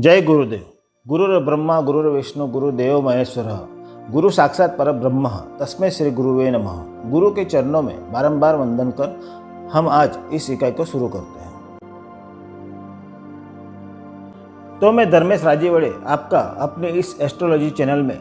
जय गुरुदेव। गुरुर्ब्रह्मा गुरुर्विष्णु गुरुदेव महेश्वर, गुरु साक्षात परब्रह्म तस्मै श्री गुरुवे नमः। गुरु के चरणों में बारंबार वंदन कर हम आज इस इकाई को शुरू करते हैं। तो मैं धर्मेश राजीवड़े आपका अपने इस एस्ट्रोलॉजी चैनल में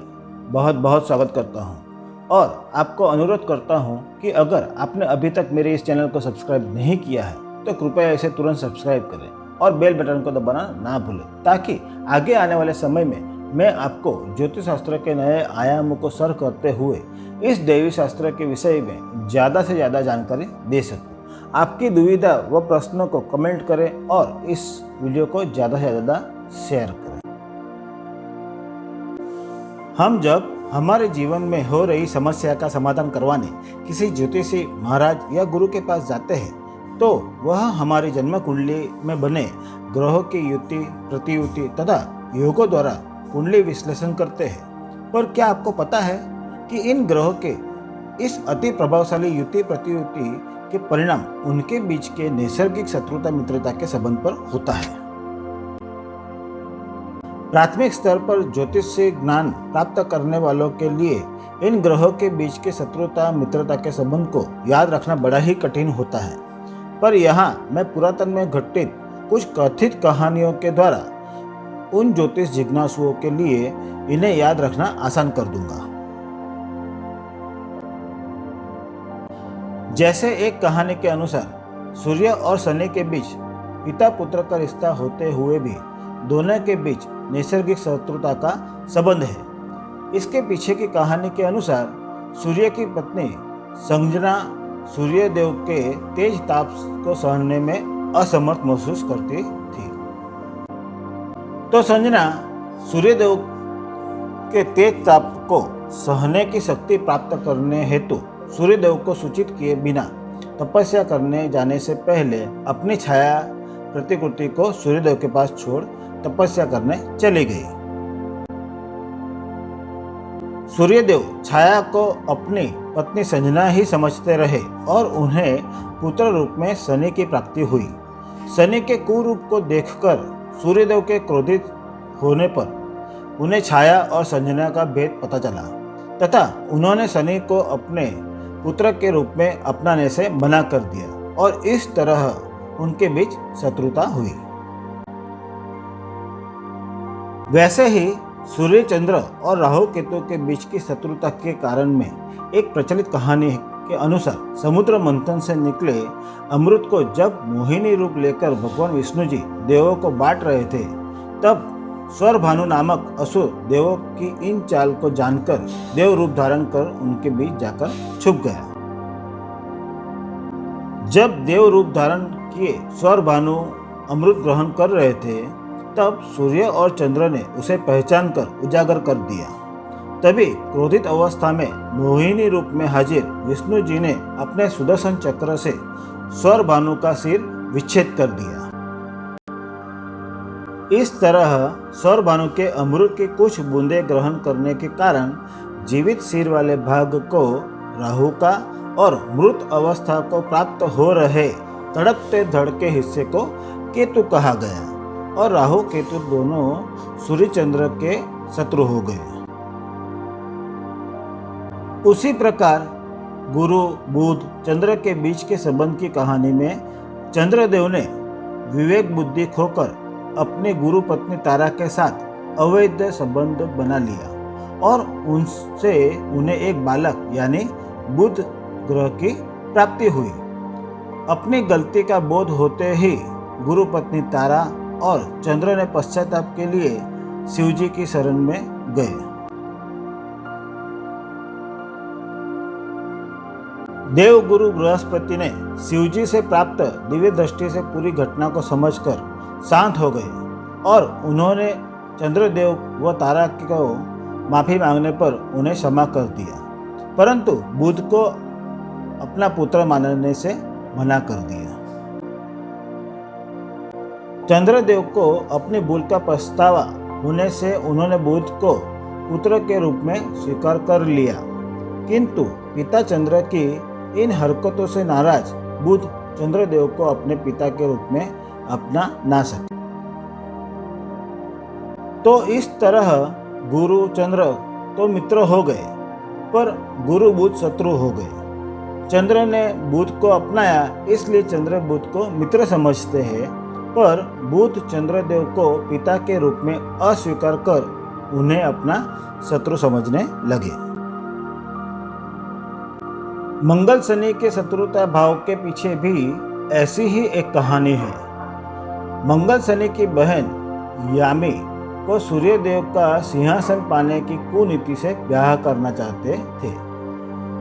बहुत बहुत स्वागत करता हूं और आपको अनुरोध करता हूं कि अगर आपने अभी तक मेरे इस चैनल को सब्सक्राइब नहीं किया है तो कृपया इसे तुरंत सब्सक्राइब करें और बेल बटन को दबाना ना भूलें, ताकि आगे आने वाले समय में मैं आपको ज्योतिष शास्त्र के नए आयामों को सर करते हुए इस दैवी शास्त्र के विषय में ज़्यादा से ज़्यादा जानकारी दे सकूं। आपकी दुविधा व प्रश्नों को कमेंट करें और इस वीडियो को ज़्यादा से ज़्यादा शेयर करें। हम जब हमारे जीवन में हो रही समस्या का समाधान करवाने किसी ज्योतिषी महाराज या गुरु के पास जाते हैं तो वह हमारी जन्म कुंडली में बने ग्रहों की युति, प्रतियुति तथा योगों द्वारा कुंडली विश्लेषण करते हैं। पर क्या आपको पता है कि इन ग्रहों के इस अति प्रभावशाली युति प्रतियुति के परिणाम उनके बीच के नैसर्गिक शत्रुता मित्रता के संबंध पर होता है। प्राथमिक स्तर पर ज्योतिष से ज्ञान प्राप्त करने वालों के लिए इन ग्रहों के बीच के शत्रुता मित्रता के संबंध को याद रखना बड़ा ही कठिन होता है। पर यहाँ मैं पुरातन में घटित कुछ कथित कहानियों के द्वारा उन ज्योतिष जिज्ञासुओं के लिए इन्हें याद रखना आसान कर दूंगा। जैसे एक कहानी के अनुसार सूर्य और शनि के बीच पिता पुत्र का रिश्ता होते हुए भी दोनों के बीच नैसर्गिक शत्रुता का संबंध है। इसके पीछे की कहानी के अनुसार सूर्य की पत्नी संजना सूर्यदेव के तेज ताप को सहने में असमर्थ महसूस करती थी। तो संजना सूर्यदेव के तेज ताप को सहने की शक्ति प्राप्त करने हेतु सूर्यदेव को सूचित किए बिना तपस्या करने जाने से पहले अपनी छाया प्रतिकृति को सूर्यदेव के पास छोड़ तपस्या करने चली गई। सूर्यदेव छाया को अपनी पत्नी संजना ही समझते रहे और उन्हें पुत्र रूप में शनि की प्राप्ति हुई। शनि के कुरूप को देखकर सूर्यदेव के क्रोधित होने पर उन्हें छाया और संजना का भेद पता चला तथा उन्होंने शनि को अपने पुत्र के रूप में अपनाने से मना कर दिया और इस तरह उनके बीच शत्रुता हुई। वैसे ही सूर्य चंद्र और राहु केतु के बीच की शत्रुता के कारण में एक प्रचलित कहानी के अनुसार समुद्र मंथन से निकले अमृत को जब मोहिनी रूप लेकर भगवान विष्णु जी देवों को बांट रहे थे, तब स्वरभानु नामक असुर देवों की इन चाल को जानकर देव रूप धारण कर उनके बीच जाकर छुप गया। जब देव रूप धारण किए स्वरभानु अमृत ग्रहण कर रहे थे, तब सूर्य और चंद्र ने उसे पहचान कर उजागर कर दिया। तभी क्रोधित अवस्था में मोहिनी रूप में हाजिर विष्णु जी ने अपने सुदर्शन चक्र से स्वरभानु का सिर विच्छेद कर दिया। इस तरह स्वरभानु के अमृत की कुछ बूंदें ग्रहण करने के कारण जीवित सिर वाले भाग को राहु का और मृत अवस्था को प्राप्त हो रहे तड़पते धड़के हिस्से को केतु कहा गया और राहु केतु दोनों सूर्य चंद्र के शत्रु हो गए। उसी प्रकार गुरु बुध चंद्र के बीच के संबंध की कहानी में चंद्रदेव ने विवेक बुद्धि खोकर अपनी गुरु पत्नी तारा के साथ अवैध संबंध बना लिया और उनसे उन्हें एक बालक यानी बुध ग्रह की प्राप्ति हुई। अपनी गलती का बोध होते ही गुरु पत्नी तारा और चंद्र ने पश्चाताप के लिए शिवजी की शरण में गए। देव गुरु बृहस्पति ने शिवजी से प्राप्त दिव्य दृष्टि से पूरी घटना को समझकर शांत हो गए और उन्होंने चंद्रदेव व तारा को माफी मांगने पर उन्हें क्षमा कर दिया, परंतु बुध को अपना पुत्र मानने से मना कर दिया। चंद्रदेव को अपनी भूल का पछतावा होने से उन्होंने बुध को पुत्र के रूप में स्वीकार कर लिया, किंतु पिता चंद्र की इन हरकतों से नाराज बुध चंद्रदेव को अपने पिता के रूप में अपना ना सके। तो इस तरह गुरु चंद्र तो मित्र हो गए, पर गुरु बुध शत्रु हो गए। चंद्र ने बुध को अपनाया, इसलिए चंद्र बुध को मित्र समझते हैं, पर बुध चंद्रदेव को पिता के रूप में अस्वीकार कर उन्हें अपना शत्रु समझने लगे। मंगल शनि के शत्रुता भाव के पीछे भी ऐसी ही एक कहानी है। मंगल शनि की बहन यामी को सूर्यदेव का सिंहासन पाने की कुनीति से ब्याह करना चाहते थे,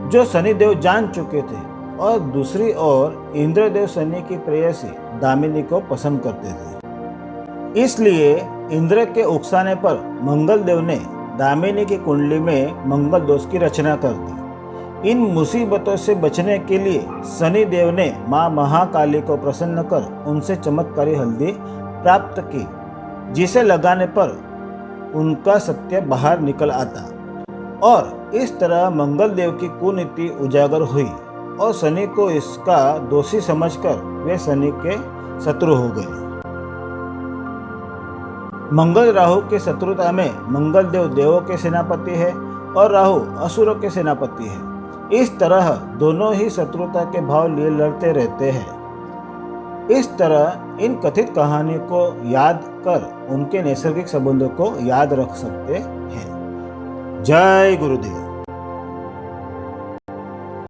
जो शनिदेव जान चुके थे, और दूसरी ओर इंद्रदेव शनि की प्रेयसी दामिनी को पसंद करते थे। इसलिए इंद्र के उकसाने पर मंगल देव ने दामिनी की कुंडली में मंगल दोष की रचना कर दी। इन मुसीबतों से बचने के लिए शनि देव ने मां महाकाली को प्रसन्न कर उनसे चमत्कारी हल्दी प्राप्त की, जिसे लगाने पर उनका सत्य बाहर निकल आता, और इस तरह मंगल देव की कुनीति उजागर हुई और शनि को इसका दोषी समझकर वे शनि के शत्रु हो गए। मंगल राहु के शत्रुता में मंगल देव देवों के सेनापति है और राहु असुरों के सेनापति है। इस तरह दोनों ही शत्रुता के भाव लिए लड़ते रहते हैं। इस तरह इन कथित कहानी को याद कर उनके नैसर्गिक संबंधों को याद रख सकते हैं। जय गुरुदेव।